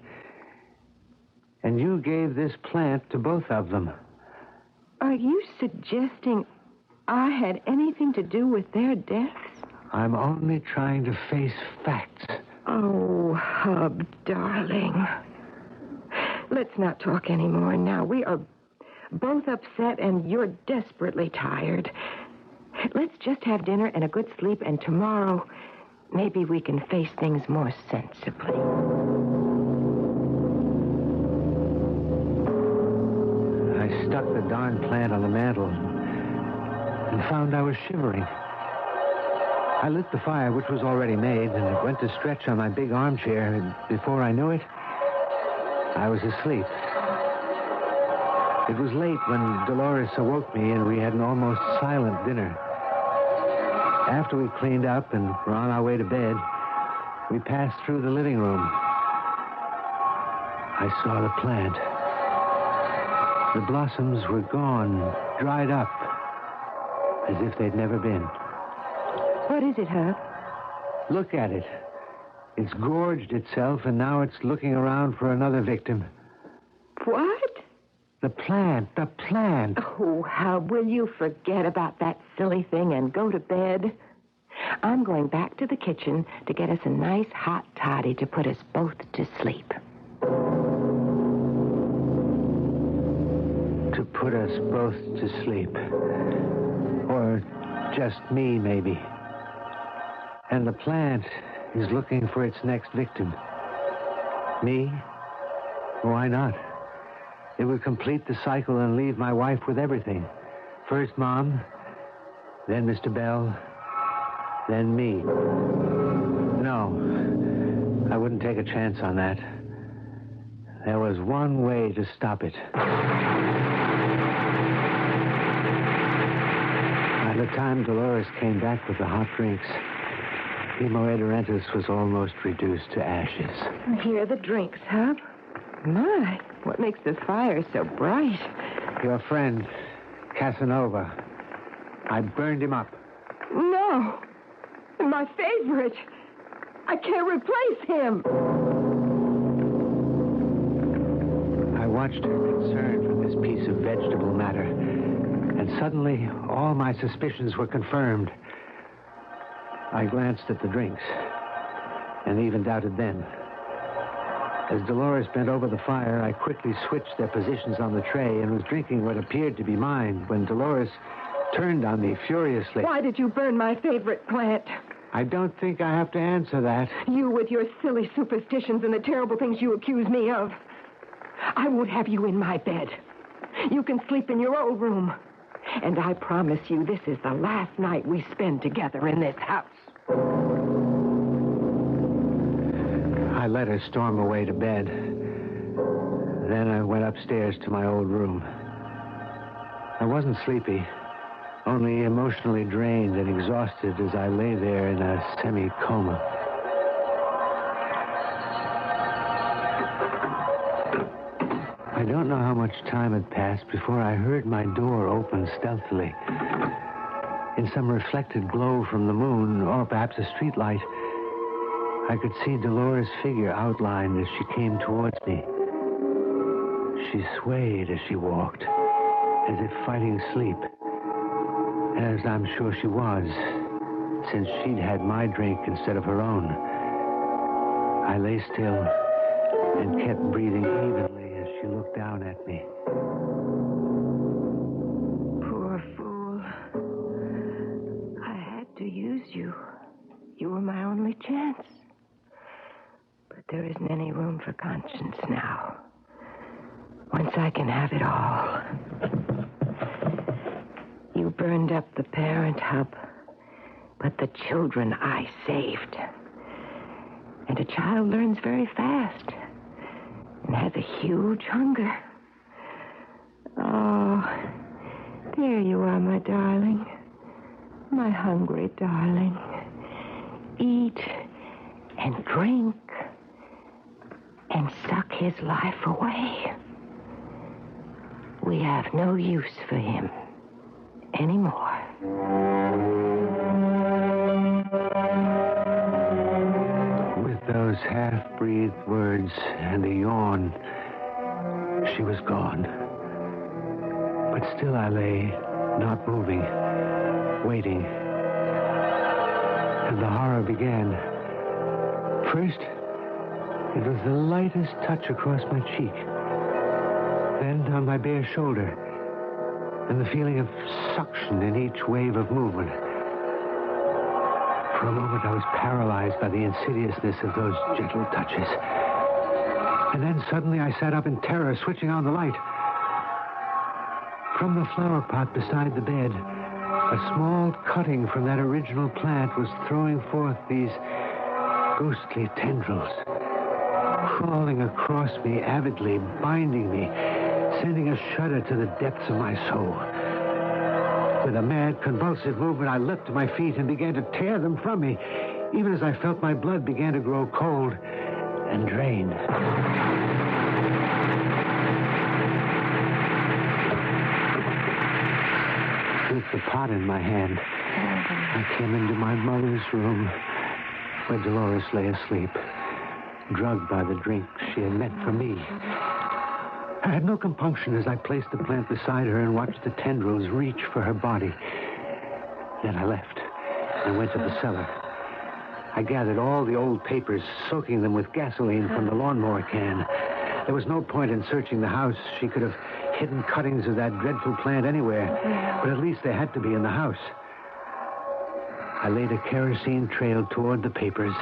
And you gave this plant to both of them. Are you suggesting I had anything to do with their deaths? I'm only trying to face facts. Oh, Hub, darling. Let's not talk anymore now. We are both upset and you're desperately tired. Let's just have dinner and a good sleep, and tomorrow maybe we can face things more sensibly. I stuck the darn plant on the mantel and found I was shivering. I lit the fire, which was already made, and went to stretch on my big armchair, and before I knew it, I was asleep. It was late when Dolores awoke me, and we had an almost silent dinner. After we cleaned up and were on our way to bed, we passed through the living room. I saw the plant. The blossoms were gone, dried up, as if they'd never been. What is it, Hub? Look at it. It's gorged itself, and now it's looking around for another victim. What? The plant. Oh, Hub, will you forget about that silly thing and go to bed? I'm going back to the kitchen to get us a nice hot toddy to put us both to sleep. To put us both to sleep. Or just me, maybe. And the plant is looking for its next victim. Me? Why not? It would complete the cycle and leave my wife with everything. First Mom, then Mr. Bell, then me. No, I wouldn't take a chance on that. There was one way to stop it. I lit time Dolores came back with the hot drinks, Emo Edorentus was almost reduced to ashes. Here are the drinks, Hub. My, what makes this fire so bright? Your friend, Casanova. I burned him up. No. My favorite. I can't replace him. I watched her concerned for this piece of vegetable matter, and suddenly all my suspicions were confirmed. I glanced at the drinks, and even doubted then. As Dolores bent over the fire, I quickly switched their positions on the tray and was drinking what appeared to be mine when Dolores turned on me furiously. Why did you burn my favorite plant? I don't think I have to answer that. You with your silly superstitions and the terrible things you accuse me of. I won't have you in my bed. You can sleep in your old room. And I promise you this is the last night we spend together in this house. I let her storm away to bed. Then I went upstairs to my old room. I wasn't sleepy, only emotionally drained and exhausted as I lay there in a semi-coma. I don't know how much time had passed before I heard my door open stealthily. In some reflected glow from the moon, or perhaps a street light, I could see Dolores' figure outlined as she came towards me. She swayed as she walked, as if fighting sleep. As I'm sure she was, since she'd had my drink instead of her own. I lay still and kept breathing evenly as she looked down at me. Poor fool. I had to use you. You were my only chance. But there isn't any room for conscience now. Once I can have it all. You burned up the parent hub, but the children I saved. And a child learns very fast and has a huge hunger. Oh, there you are, my darling. My hungry darling. Eat and drink and suck his life away. We have no use for him anymore. With those half-breathed words and a yawn, she was gone. But still I lay, not moving, waiting. And the horror began. First, it was the lightest touch across my cheek. Then on my bare shoulder, and the feeling of suction in each wave of movement. For a moment, I was paralyzed by the insidiousness of those gentle touches. And then suddenly I sat up in terror, switching on the light. From the flower pot beside the bed, a small cutting from that original plant was throwing forth these ghostly tendrils, crawling across me avidly, binding me, sending a shudder to the depths of my soul. With a mad, convulsive movement, I leapt to my feet and began to tear them from me, even as I felt my blood began to grow cold and drain. With the pot in my hand, I came into my mother's room, where Dolores lay asleep, drugged by the drink she had meant for me. I had no compunction as I placed the plant beside her and watched the tendrils reach for her body. Then I left and went to the cellar. I gathered all the old papers, soaking them with gasoline from the lawnmower can. There was no point in searching the house. She could have hidden cuttings of that dreadful plant anywhere, but at least they had to be in the house. I laid a kerosene trail toward the papers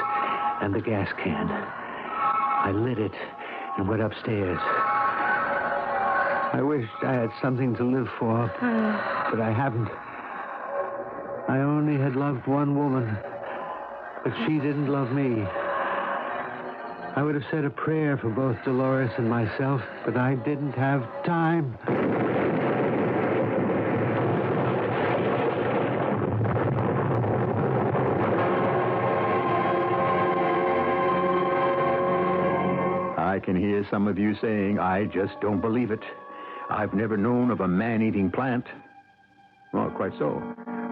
and the gas can. I lit it and went upstairs. I wished I had something to live for, but I haven't. I only had loved one woman, but she didn't love me. I would have said a prayer for both Dolores and myself, but I didn't have time. can hear some of you saying, I just don't believe it. I've never known of a man-eating plant. Well, quite so.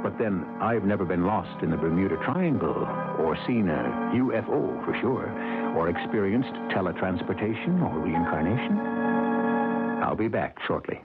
But then I've never been lost in the Bermuda Triangle or seen a UFO for sure, or experienced teletransportation or reincarnation. I'll be back shortly.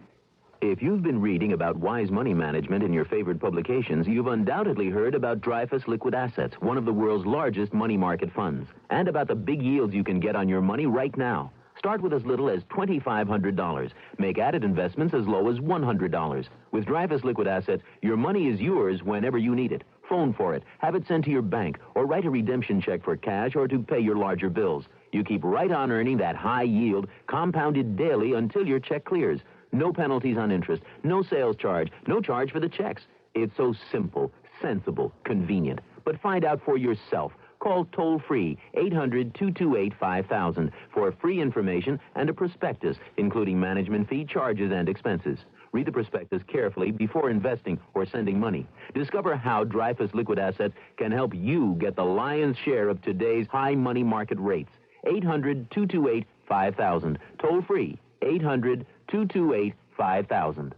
If you've been reading about wise money management in your favorite publications, you've undoubtedly heard about Dreyfus Liquid Assets, one of the world's largest money market funds, and about the big yields you can get on your money right now. Start with as little as $2,500. Make added investments as low as $100. With Dreyfus Liquid Assets, your money is yours whenever you need it. Phone for it, have it sent to your bank, or write a redemption check for cash or to pay your larger bills. You keep right on earning that high yield, compounded daily until your check clears. No penalties on interest, no sales charge, no charge for the checks. It's so simple, sensible, convenient. But find out for yourself. Call toll-free 800-228-5000 for free information and a prospectus, including management fee, charges, and expenses. Read the prospectus carefully before investing or sending money. Discover how Dreyfus Liquid Assets can help you get the lion's share of today's high money market rates. 800-228-5000. Toll-free 800-228-5000.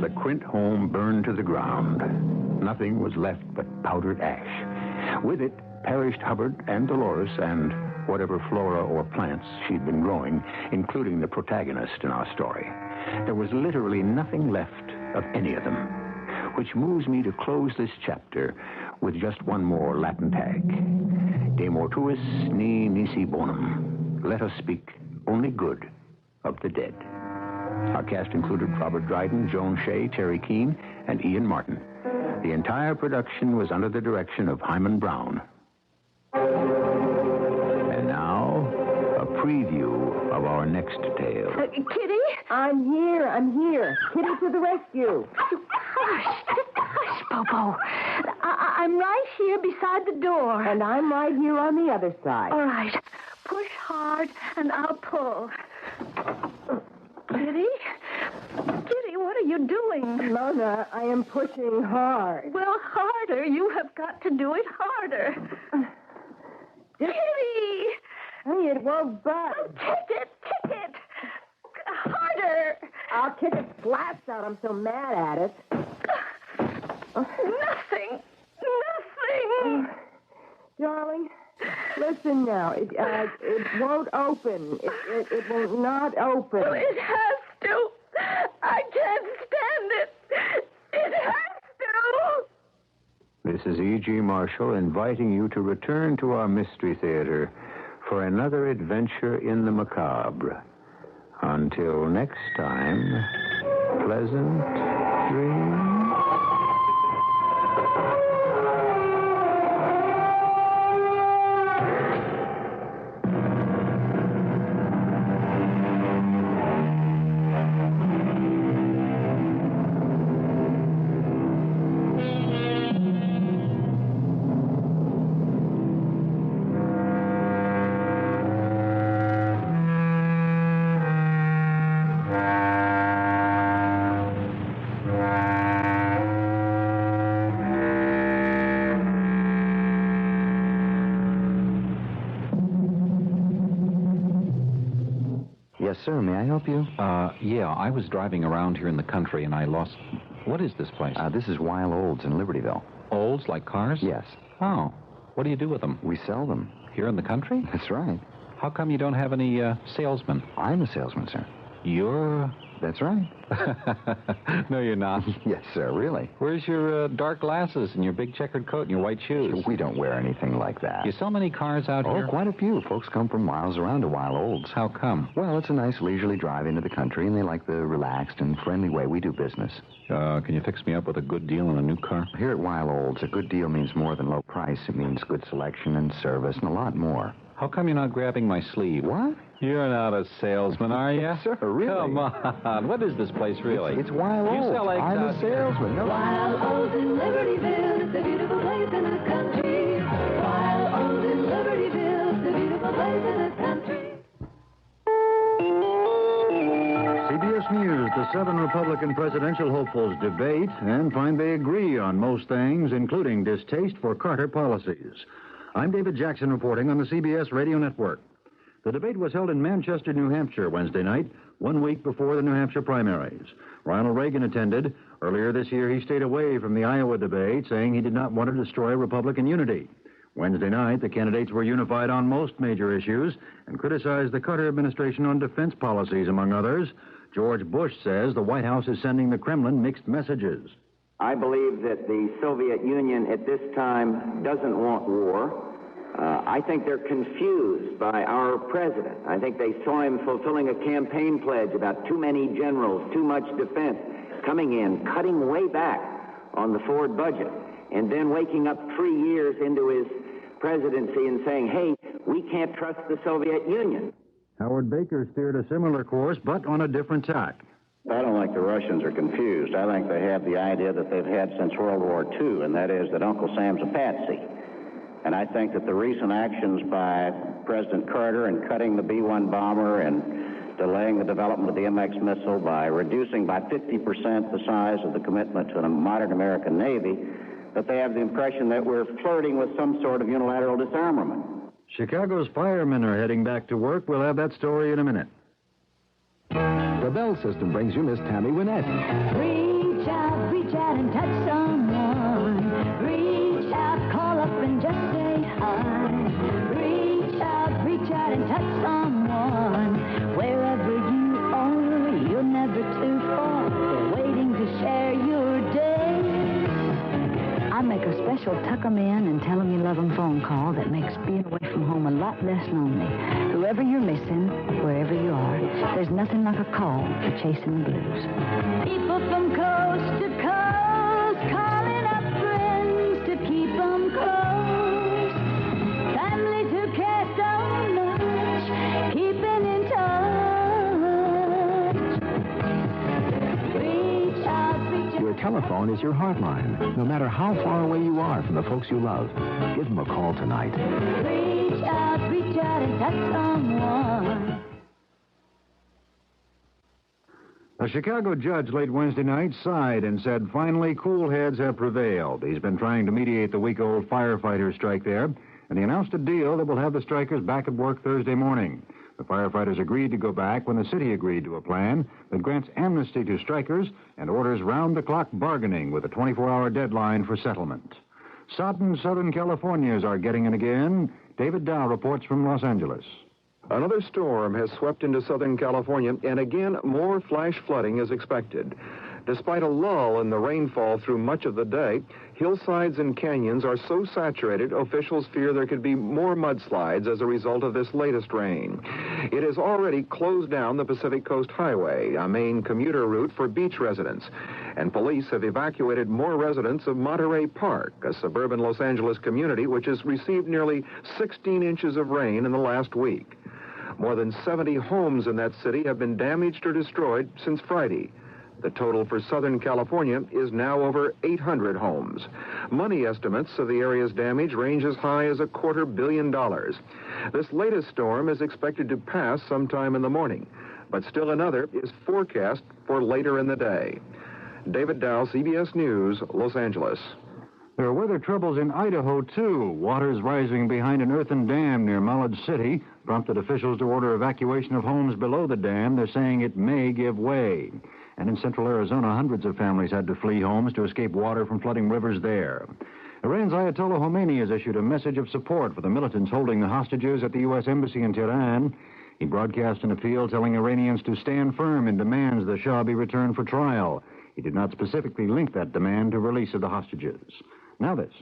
The Quint home burned to the ground. Nothing was left but powdered ash. With it perished Hubbard and Dolores and whatever flora or plants she'd been growing, including the protagonist in our story. There was literally nothing left of any of them, which moves me to close this chapter with just one more Latin tag. De mortuis ni nisi bonum. Let us speak only good of the dead. Our cast included Robert Dryden, Joan Shea, Terry Keane, and Ian Martin. The entire production was under the direction of Hyman Brown. And now, a preview of our next tale. Kitty? I'm here. Kitty to the rescue. Hush, Bobo. I'm right here beside the door. And I'm right here on the other side. All right. Push hard, and I'll pull. Kitty? Kitty, what are you doing? Mona, I am pushing hard. Well, harder. You have got to do it harder. Kitty! Hey, it won't budge. Oh, kick it. Harder. I'll kick its slats out. I'm so mad at it. Nothing. Darling, listen now. It won't open. It will not open. Well, it has to. I can't stand it. It has to. This is E.G. Marshall inviting you to return to our Mystery Theater for another adventure in the macabre. Until next time, pleasant dreams. Yes, sir. May I help you? Yeah, I was driving around here in the country and I lost... What is this place? This is Wild Olds in Libertyville. Olds, like cars? Yes. Oh. What do you do with them? We sell them. Here in the country? That's right. How come you don't have any salesmen? I'm a salesman, sir. You're... That's right. No, you're not. Yes, sir, really. Where's your dark glasses and your big checkered coat and your white shoes? We don't wear anything like that. You sell many cars out here? Oh, quite a few. Folks come from miles around to Wild Olds. How come? Well, it's a nice leisurely drive into the country, and they like the relaxed and friendly way we do business. Can you fix me up with a good deal on a new car? Here at Wild Olds, a good deal means more than low price. It means good selection and service and a lot more. How come you're not grabbing my sleeve? What? You're not a salesman, are you? Yes, sir, really. Come on. What is this place, really? It's Wild Olds. You sell eggs I'm out a salesman. No. Wild Olds in Libertyville, it's a beautiful place in the country. Wild Olds in Libertyville, it's a beautiful place in the country. CBS News, the The 7 Republican presidential hopefuls debate and find they agree on most things, including distaste for Carter policies. I'm David Jackson reporting on the CBS Radio Network. The debate was held in Manchester, New Hampshire, Wednesday night, 1 week before the New Hampshire primaries. Ronald Reagan attended. Earlier this year, he stayed away from the Iowa debate, saying he did not want to destroy Republican unity. Wednesday night, the candidates were unified on most major issues and criticized the Carter administration on defense policies, among others. George Bush says the White House is sending the Kremlin mixed messages. I believe that the Soviet Union at this time doesn't want war. I think they're confused by our president. I think they saw him fulfilling a campaign pledge about too many generals, too much defense, coming in, cutting way back on the forward budget, and then waking up 3 years into his presidency and saying, hey, we can't trust the Soviet Union. Howard Baker steered a similar course, but on a different tack. I don't think the Russians are confused. I think they have the idea that they've had since World War II, and that is that Uncle Sam's a patsy. And I think that the recent actions by President Carter in cutting the B-1 bomber and delaying the development of the MX missile by reducing by 50% the size of the commitment to a modern American Navy, that they have the impression that we're flirting with some sort of unilateral disarmament. Chicago's firemen are heading back to work. We'll have that story in a minute. The Bell System brings you Miss Tammy Wynette. Reach out and touch someone. Reach out, call up and just say hi. Reach out and touch someone. Wherever you are, you're never too far. They're waiting to share your day. I make a special tuck 'em in and tell 'em you love 'em phone call that makes being away from home a lot less lonely. Whoever you're missing, wherever you are, there's nothing like a call for chasing the blues. People from coast to coast calling up friends to keep 'em close. Families who care so much, keeping in touch. Reach out. Your telephone is your heartline. No matter how far away you are from the folks you love, give them a call tonight. Reach out and touch someone. A Chicago judge late Wednesday night sighed and said, finally, cool heads have prevailed. He's been trying to mediate the week-old firefighter strike there, and he announced a deal that will have the strikers back at work Thursday morning. The firefighters agreed to go back when the city agreed to a plan that grants amnesty to strikers and orders round-the-clock bargaining with a 24-hour deadline for settlement. Sodden Southern Californians are getting it again. David Dow reports from Los Angeles. Another storm has swept into Southern California, and again, more flash flooding is expected. Despite a lull in the rainfall through much of the day, hillsides and canyons are so saturated, officials fear there could be more mudslides as a result of this latest rain. It has already closed down the Pacific Coast Highway, a main commuter route for beach residents, and police have evacuated more residents of Monterey Park, a suburban Los Angeles community which has received nearly 16 inches of rain in the last week. More than 70 homes in that city have been damaged or destroyed since Friday. The total for Southern California is now over 800 homes. Money estimates of the area's damage range as high as $250 million. This latest storm is expected to pass sometime in the morning, but still another is forecast for later in the day. David Dow, CBS News, Los Angeles. There are weather troubles in Idaho, too. Waters rising behind an earthen dam near Mullard City prompted officials to order evacuation of homes below the dam. They're saying it may give way. And in central Arizona, hundreds of families had to flee homes to escape water from flooding rivers there. Iran's Ayatollah Khomeini has issued a message of support for the militants holding the hostages at the U.S. Embassy in Tehran. He broadcast an appeal telling Iranians to stand firm in demands the Shah be returned for trial. He did not specifically link that demand to release of the hostages. Now this.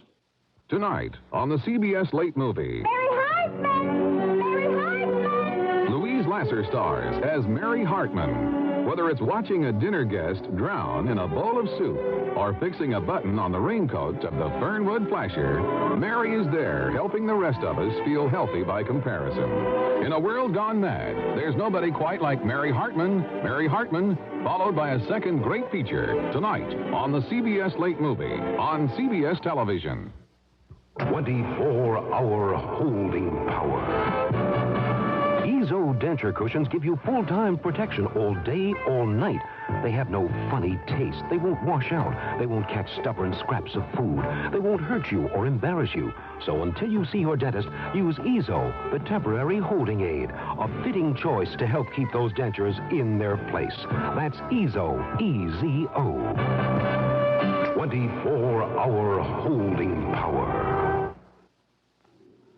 Tonight on the CBS Late Movie. Mary Hartman! Mary Hartman! Louise Lasser stars as Mary Hartman. Whether it's watching a dinner guest drown in a bowl of soup or fixing a button on the raincoat of the Fernwood Flasher, Mary is there helping the rest of us feel healthy by comparison. In a world gone mad, there's nobody quite like Mary Hartman. Mary Hartman, followed by a second great feature tonight on the CBS Late Movie on CBS Television. 24-hour holding power. He's owed denture cushions give you full-time protection all day, all night. They have no funny taste. They won't wash out. They won't catch stubborn scraps of food. They won't hurt you or embarrass you. So until you see your dentist, use EZO, the temporary holding aid. A fitting choice to help keep those dentures in their place. That's EZO, E-Z-O. 24-hour holding power.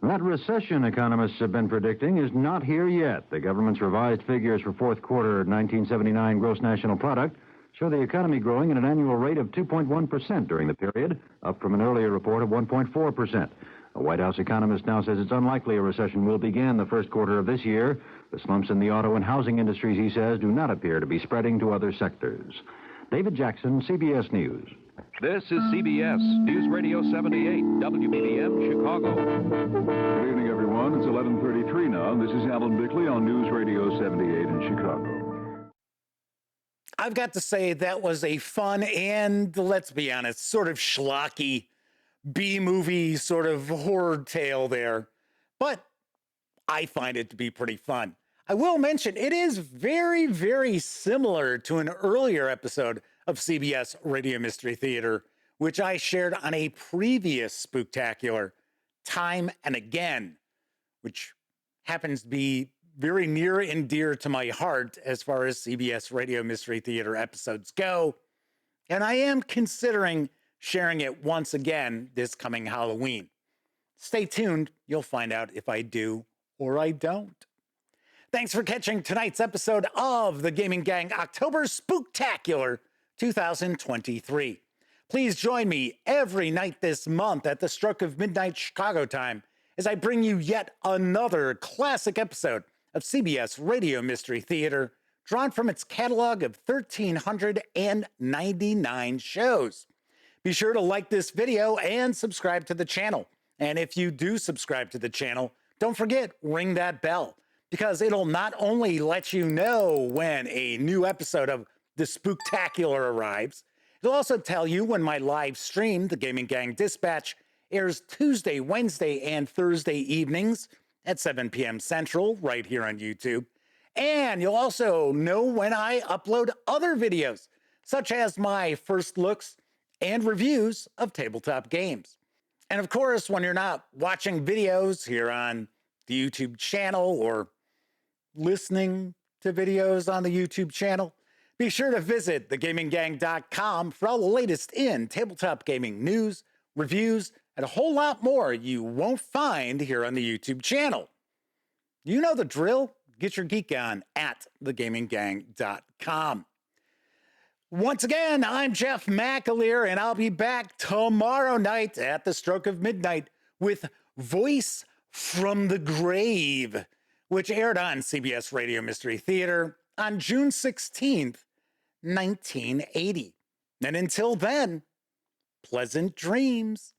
That recession economists have been predicting is not here yet. The government's revised figures for fourth quarter 1979 gross national product show the economy growing at an annual rate of 2.1% during the period, up from an earlier report of 1.4%. A White House economist now says it's unlikely a recession will begin the first quarter of this year. The slumps in the auto and housing industries, he says, do not appear to be spreading to other sectors. David Jackson, CBS News. This is CBS News Radio 78, WBBM Chicago. Good evening, everyone. It's 11:33 now. This is Alan Bickley on News Radio 78 in Chicago. I've got to say that was a fun and, let's be honest, sort of schlocky B-movie sort of horror tale there. But I find it to be pretty fun. I will mention it is very, very similar to an earlier episode of CBS Radio Mystery Theater, which I shared on a previous Spooktacular, Time and Again, which happens to be very near and dear to my heart as far as CBS Radio Mystery Theater episodes go. And I am considering sharing it once again this coming Halloween. Stay tuned. You'll find out if I do or I don't. Thanks for catching tonight's episode of the Gaming Gang October Spooktacular 2023. Please join me every night this month at the stroke of midnight Chicago time as I bring you yet another classic episode of CBS Radio Mystery Theater, drawn from its catalog of 1,399 shows. Be sure to like this video and subscribe to the channel. And if you do subscribe to the channel, don't forget, ring that bell, because it'll not only let you know when a new episode of The Spooktacular arrives, it'll also tell you when my live stream, The Gaming Gang Dispatch, airs Tuesday, Wednesday, and Thursday evenings at 7 p.m. Central, right here on YouTube. And you'll also know when I upload other videos, such as my first looks and reviews of tabletop games. And of course, when you're not watching videos here on the YouTube channel or listening to videos on the YouTube channel, be sure to visit thegaminggang.com for all the latest in tabletop gaming news, reviews, and a whole lot more you won't find here on the YouTube channel. You know the drill. Get your geek on at thegaminggang.com. Once again, I'm Jeff McAleer, and I'll be back tomorrow night at the stroke of midnight with Voice from the Grave, which aired on CBS Radio Mystery Theater on June 16th, 1980. And until then, pleasant dreams.